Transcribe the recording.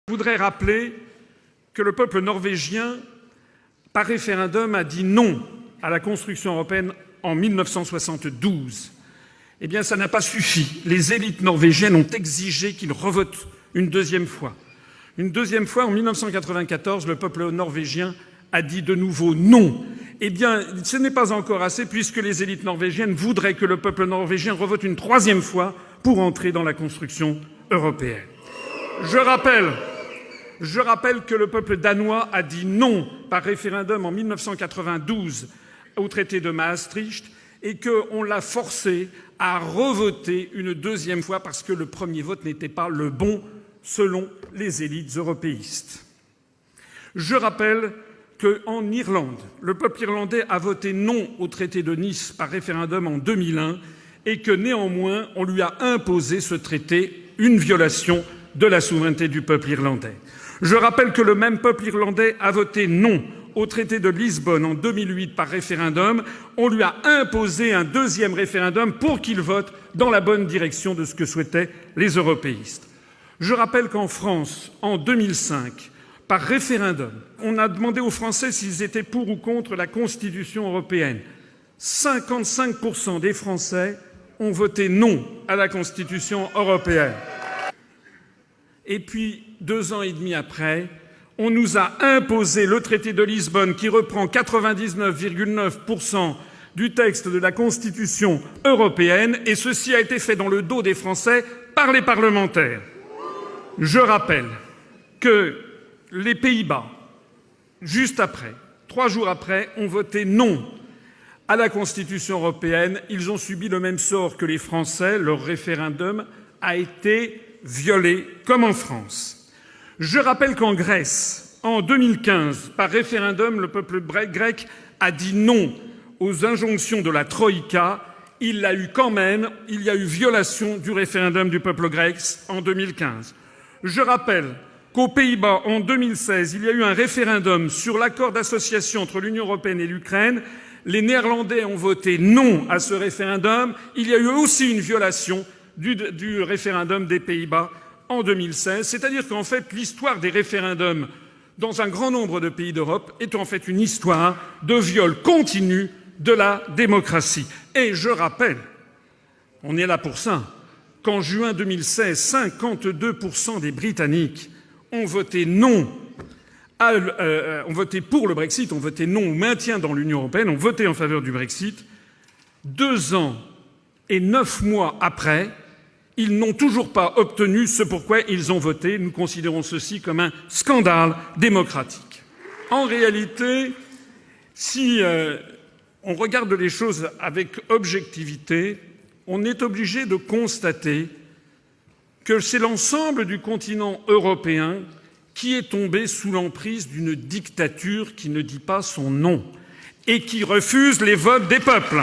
Je voudrais rappeler que le peuple norvégien, par référendum, a dit non à la construction européenne en 1972. Eh bien, ça n'a pas suffi. Les élites norvégiennes ont exigé qu'il revote une deuxième fois. Une deuxième fois, en 1994, le peuple norvégien a dit de nouveau non. Eh bien, ce n'est pas encore assez, puisque les élites norvégiennes voudraient que le peuple norvégien revote une troisième fois pour entrer dans la construction européenne. Je rappelle que le peuple danois a dit non par référendum en 1992 au traité de Maastricht et qu'on l'a forcé à revoter une deuxième fois parce que le premier vote n'était pas le bon selon les élites européistes. Je rappelle qu'en Irlande, le peuple irlandais a voté non au traité de Nice par référendum en 2001 et que néanmoins on lui a imposé ce traité, une violation de la souveraineté du peuple irlandais. Je rappelle que le même peuple irlandais a voté non au traité de Lisbonne en 2008 par référendum. On lui a imposé un deuxième référendum pour qu'il vote dans la bonne direction de ce que souhaitaient les européistes. Je rappelle qu'en France, en 2005, par référendum, on a demandé aux Français s'ils étaient pour ou contre la Constitution européenne. 55% des Français ont voté non à la Constitution européenne. Et puis, 2 ans et demi après, on nous a imposé le traité de Lisbonne qui reprend 99,9% du texte de la Constitution européenne, et ceci a été fait dans le dos des Français par les parlementaires. Je rappelle que les Pays-Bas, juste après, 3 jours après, ont voté non à la Constitution européenne. Ils ont subi le même sort que les Français. Leur référendum a été violé, comme en France. Je rappelle qu'en Grèce, en 2015, par référendum, le peuple grec a dit non aux injonctions de la Troïka. Il y a eu violation du référendum du peuple grec en 2015. Je rappelle qu'aux Pays-Bas, en 2016, il y a eu un référendum sur l'accord d'association entre l'Union européenne et l'Ukraine. Les Néerlandais ont voté non à ce référendum. Il y a eu aussi une violation du référendum des Pays-Bas en 2016. C'est-à-dire qu'en fait, l'histoire des référendums dans un grand nombre de pays d'Europe est en fait une histoire de viol continu de la démocratie. Et je rappelle, on est là pour ça, qu'en juin 2016, 52% des Britanniques ont voté non, ont voté pour le Brexit, ont voté non au maintien dans l'Union européenne, ont voté en faveur du Brexit. 2 ans et 9 mois après, ils n'ont toujours pas obtenu ce pourquoi ils ont voté. Nous considérons ceci comme un scandale démocratique. En réalité, si on regarde les choses avec objectivité, on est obligé de constater que c'est l'ensemble du continent européen qui est tombé sous l'emprise d'une dictature qui ne dit pas son nom et qui refuse les votes des peuples.